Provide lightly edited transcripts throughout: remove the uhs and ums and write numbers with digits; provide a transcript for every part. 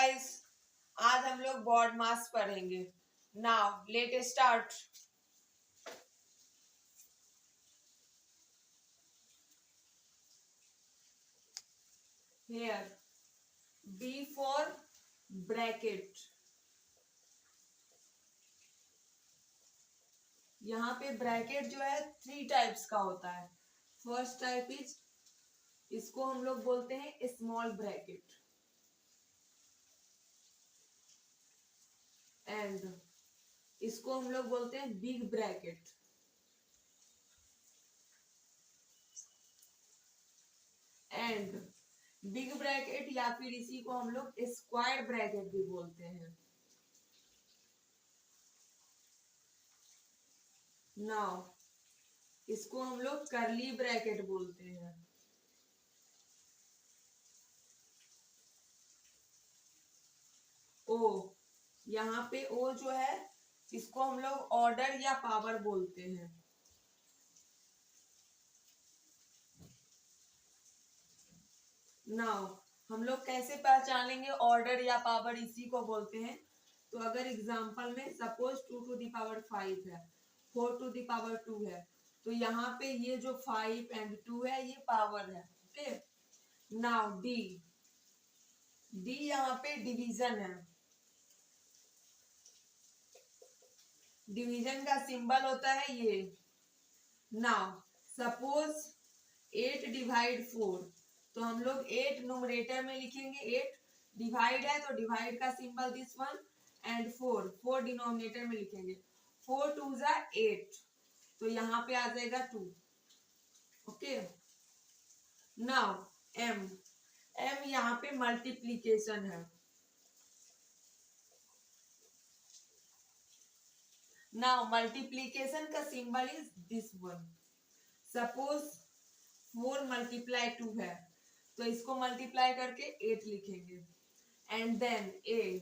Guys, आज हम लोग बॉड मास पढ़ेंगे। Now let start. Here B for bracket. यहाँ पे ब्रैकेट जो है 3 टाइप्स का होता है। फर्स्ट टाइप इज, इसको हम लोग बोलते हैं स्मॉल ब्रैकेट, एंड इसको हम लोग बोलते हैं big bracket. And big bracket या फिर इसी को हम लोग स्क्वायर ब्रैकेट भी बोलते हैं। नाउ इसको हम लोग करली ब्रैकेट बोलते हैं। ओ, यहाँ पे ओ जो है इसको हम लोग ऑर्डर या पावर बोलते हैं। नाउ हम लोग कैसे पहचानेंगे ऑर्डर या पावर इसी को बोलते हैं। तो अगर एग्जांपल में सपोज 2 टू द पावर 5 है, 4 टू द पावर 2 है, तो यहाँ पे ये जो 5 एंड 2 है ये पावर है। ओके, नाउ डी, डी यहाँ पे डिवीजन है। डिवीजन का सिंबल होता है ये। नाउ सपोज 8 डिवाइड 4, तो हम लोग 8 न्यूमरेटर में लिखेंगे, 8 डिवाइड है तो डिवाइड का symbol this one, and 4 denominator में लिखेंगे। 4 2 जा 8, तो यहाँ पे आ जाएगा 2। ओके, नाउ एम, एम यहाँ पे मल्टीप्लीकेशन है। नाउ मल्टीप्लीकेशन का symbol is this one. Suppose 4 multiply 2 है, तो इसको मल्टीप्लाई करके 8 लिखेंगे। एंड देन ए,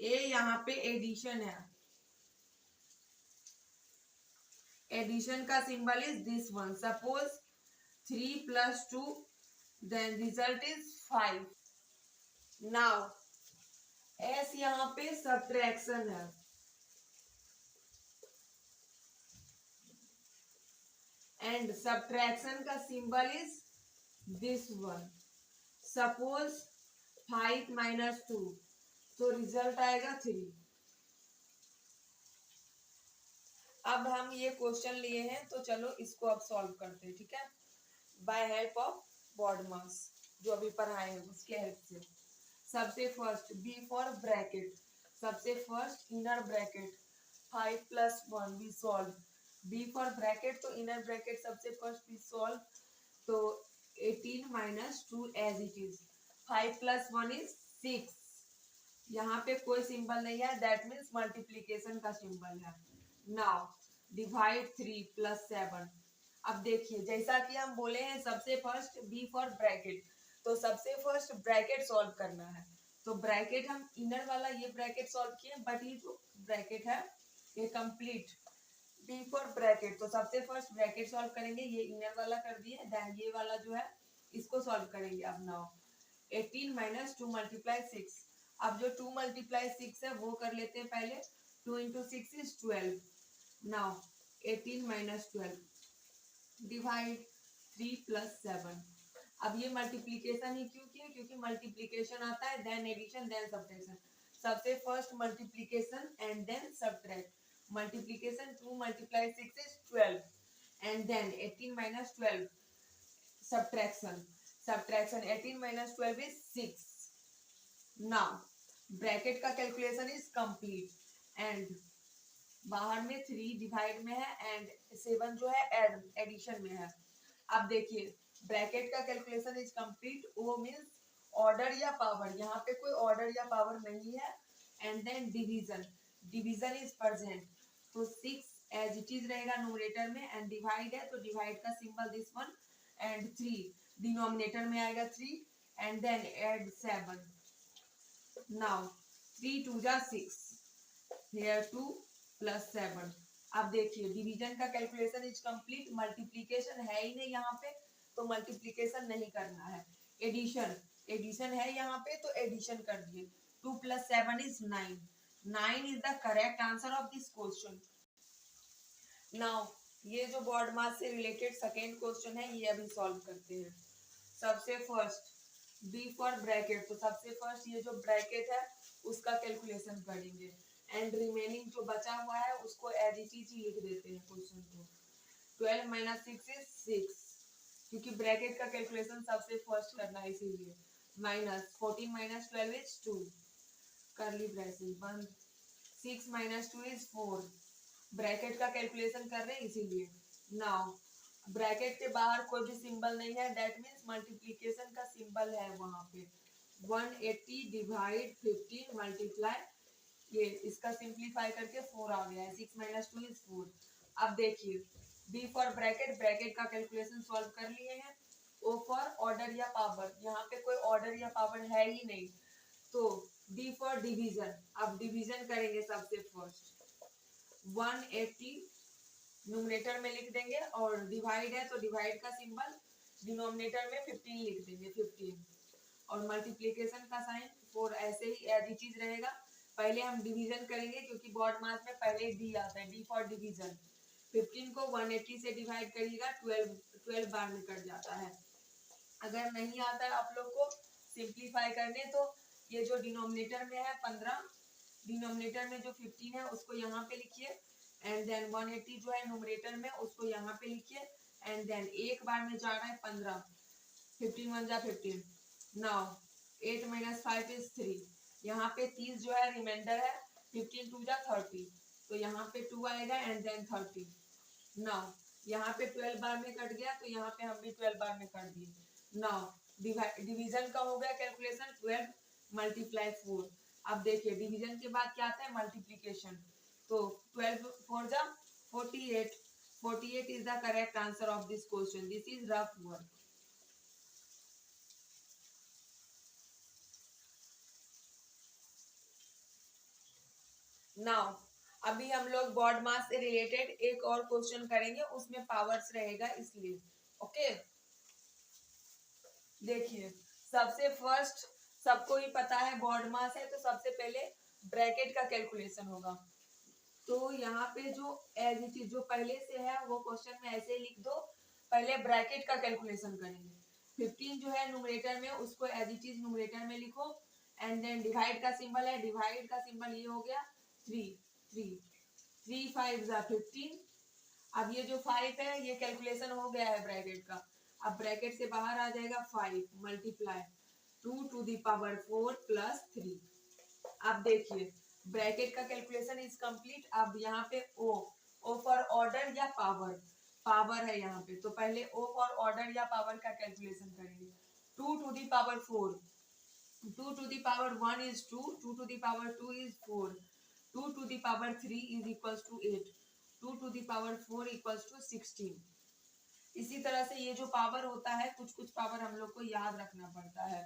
ए यहाँ पे एडिशन है। एडिशन का symbol is this one. Suppose 3 plus 2, then result is 5। Now as यहाँ पे सब्ट्रैक्शन है। एंड सब्ट्रैक्शन का symbol is this one. Suppose 5 minus 2, तो रिजल्ट आएगा 3। अब हम ये क्वेश्चन लिए हैं तो चलो इसको अब सॉल्व करते हैं, ठीक है, by help of BODMAS जो अभी पढ़ाए हैं उसके हेल्प से। सबसे फर्स्ट बी फॉर ब्रैकेट, सबसे first inner bracket 5 plus 1 we solve. B for bracket तो इनर ब्रैकेट सबसे फर्स्ट वी सॉल्व, तो 18 minus 2 as it is. 5 plus 1 is 6। यहाँ पे कोई सिंबल नहीं है, दैट मीन्स मल्टीप्लीकेशन का सिंबल है। Now divide 3 plus 7। अब देखिए जैसा कि हम बोले हैं सबसे फर्स्ट बी फॉर ब्रैकेट, तो सबसे फर्स्ट ब्रैकेट सॉल्व करना है। तो ब्रैकेट हम इनर वाला ये ब्रैकेट सॉल्व किए, बट ये जो ब्रैकेट है ये कंप्लीट बी फॉर ब्रैकेट, तो सबसे फर्स्ट ब्रैकेट सॉल्व करेंगे, ये इनर वाला कर दिए, देन ये वाला जो है इसको सॉल्व करेंगे। अब नाउ 18 माइनस 2 मल्टीप्लाई 6। अब जो 2 मल्टीप्लाई 6 है वो कर लेते हैं पहले। 2 into 6 is 12। Now 18 minus 12 divide 3 plus 7। अब ये मल्टीप्लीकेशन ही क्यों किया, क्योंकि मल्टीप्लीकेशन आता है देन एडिशन देन सब्ट्रैक्शन। सबसे first multiplication and then subtract. Multiplication 2 multiply 6 is 12 and then 18 minus 12 subtraction. Subtraction 18 minus 12 is 6। Now bracket का कैलकुलेशन इज कंप्लीट, एंड बाहर में 3 डिवाइड में है एंड 7 जो है एडिशन में है। अब देखिए ब्रैकेट का कैलकुलेशन इज कंप्लीट, वो मीन्स ऑर्डर या पावर, यहाँ पे कोई ऑर्डर या पावर नहीं है। And then division, division is present, तो 6 एज इट इज रहेगा न्यूमरेटर में, एंड डिवाइड है तो डिवाइड का symbol this one, and 3 denominator में आएगा 3, एंड देन एड 7। नाउ 3 2 जा 6, here 2 प्लस 7। अब देखिए डिवीजन का कैलकुलेशन इज कंप्लीट, मल्टीप्लीकेशन है ही नहीं यहाँ पे, तो मल्टीप्लीकेशन नहीं करना है। एडिशन, एडिशन है यहाँ पे तो एडिशन कर दिए। 2 plus 7 is 9. 9 is the correct answer of this question. Now ये जो बॉड मास से रिलेटेड सेकेंड क्वेश्चन है ये अभी सॉल्व करते हैं. सबसे फर्स्ट बी फॉर ब्रैकेट, तो सबसे फर्स्ट ये जो ब्रैकेट है उसका कैलकुलेशन करेंगे एंड रिमेनिंग जो बचा हुआ है उसको एज इट इज लिख देते हैं क्वेश्चन को. 12 minus 6 is 6, क्योंकि ब्रैकेट का कैलकुलेशन सबसे फर्स्ट करना है इसीलिए. माइनस 14 minus 12 is 2, करली ब्रैकेट बंद. 6 minus 2 is 4, ब्रैकेट का कैलकुलेशन कर रहे हैं इसीलिए. नाउ ब्रैकेट के बाहर कोई भी सिंबल नहीं है, दैट मीन्स मल्टीप्लीकेशन का सिंबल है वहां पे. 180 डिवाइड 15 मल्टीप्लाई, ये इसका सिंप्लीफाई करके 4 आ गया है. 6 minus 2 is 4. अब देखिए बी फॉर ब्रैकेट, ब्रैकेट का कैलकुलेशन सॉल्व कर लिए हैं. ओ फॉर ऑर्डर या पावर, यहाँ पे कोई ऑर्डर या पावर है ही नहीं. तो डी फॉर डिवीजन, अब डिवीजन करेंगे सबसे फर्स्ट. 180 न्यूमरेटर में लिख देंगे और डिवाइड है तो डिवाइड का सिंबल डिनोमिनेटर में 15 लिख देंगे 15, और मल्टीप्लीकेशन का साइन 4 ऐसे ही एज इट इज रहेगा. पहले हम डिवीजन करेंगे क्योंकि बॉड मास में पहले डी आता है. डी फॉर डिवीजन, 15 को 180 से डिवाइड करिएगा 12 बार में कट जाता है. अगर नहीं आता है आप लोग को सिंप्लीफाई करने तो ये जो डिनोमिनेटर में है 15, डिनोमिनेटर में जो 15 है उसको यहाँ पे लिखिए एंड देन 180 जो है न्यूमरेटर में उसको यहाँ पे लिखिए एंड देन एक बार में जा रहा है 15. 15 1 जा 15. नाउ 8 minus 5 is 3, यहाँ पे 30 जो है रिमाइंडर है. 15 2 जा 30, तो यहाँ पे 2 आएगा एंड देन 30. नाउ यहाँ पे 12 बार में कट गया तो यहाँ पे हम भी 12 बार में कर दिए. नाउ डिवीजन का हो गया कैलकुलेशन. 12 मल्टीप्लाई 4. अब देखिए डिवीजन के बाद क्या आता है मल्टीप्लीकेशन. तो 12 4 जा 48. 48 is the correct answer of this question. This is rough work. Now अभी हम लोग बॉड मास से रिलेटेड एक और क्वेश्चन करेंगे, उसमें पावर्स रहेगा इसलिए. ओके देखिए सबसे फर्स्ट, सबको ही पता है बॉड मास है तो सबसे पहले ब्रैकेट का कैलकुलेशन होगा. तो यहाँ पे जो एज इट इज जो पहले से है वो क्वेश्चन में ऐसे लिख दो. पहले ब्रैकेट का कैलकुलेशन करेंगे. 15 जो है न्यूमरेटर में उसको एज इट इज न्यूमरेटर में लिखो एंड देन डिवाइड का सिंबल है, डिवाइड का सिंबल ये हो गया 3 3 3 5 जा 15. अब ये जो 5 है ये कैलकुलेशन हो गया है ब्रैकेट का. अब ब्रैकेट से बाहर आ जाएगा 5 multiply 2 to the power 4 plus 3. अब देखिए ब्रैकेट का कैलकुलेशन इज कंप्लीट. अब यहाँ पे ओ फॉर ऑर्डर या पावर, पावर है यहाँ पे तो पहले ओ फॉर ऑर्डर या पावर का कैलकुलेशन करेंगे. 2 to the power 4, 2 to the power 1 is 2, 2 to the power 2 is 4, 2 to the power 3 is equals to 8, 2 to the power 4 equals to 16. इसी तरह से ये जो पावर होता है कुछ कुछ पावर हम लोग को याद रखना पड़ता है.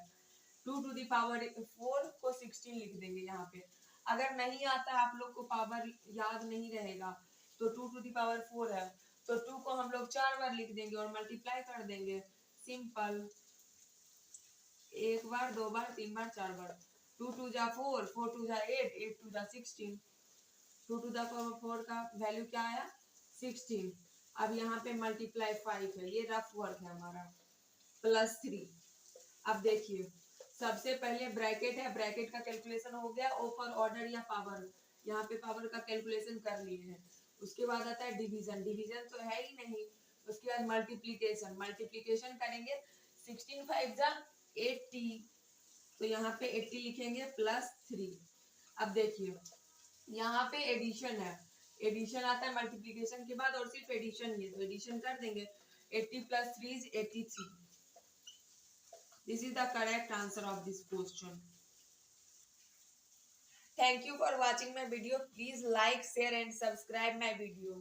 2 to the power 4 को 16 लिख देंगे यहाँ पे. अगर नहीं आता आप लोग को पावर याद नहीं रहेगा तो 2 to the power 4 है तो 2 को हम लोग 4 बार लिख देंगे और मल्टीप्लाई कर देंगे. सिंपल, एक बार 2 बार 3 बार 4 बार. 2 2 जा 4, 4 2 जा 8, 8 2 जा 16. 2 to the power 4 का वैल्यू क्या आया 16. अब यहाँ पे मल्टीप्लाई 5 है, ये रफ वर्क है हमारा, प्लस 3. अब देखिए सबसे पहले ब्रैकेट है, ब्रैकेट का कैलकुलेशन हो गया. ओ फॉर ऑर्डर या पावर, यहाँ पे पावर का कैलकुलेशन कर लिए हैं. उसके बाद आता है डिवीजन, डिवीजन तो है ही नहीं. उसके बाद मल्टीप्लीकेशन, मल्टीप्लीकेशन करेंगे. 16 5 जा 80, तो यहाँ पे 80 लिखेंगे प्लस 3. अब देखिए यहाँ पे एडिशन है, एडिशन आता है मल्टीप्लीकेशन के बाद और सिर्फ एडिशन ही है तो एडिशन कर देंगे. 80 plus 3 is 83. This is the correct answer of this question. Thank you for watching my video. Please like, share and subscribe my video.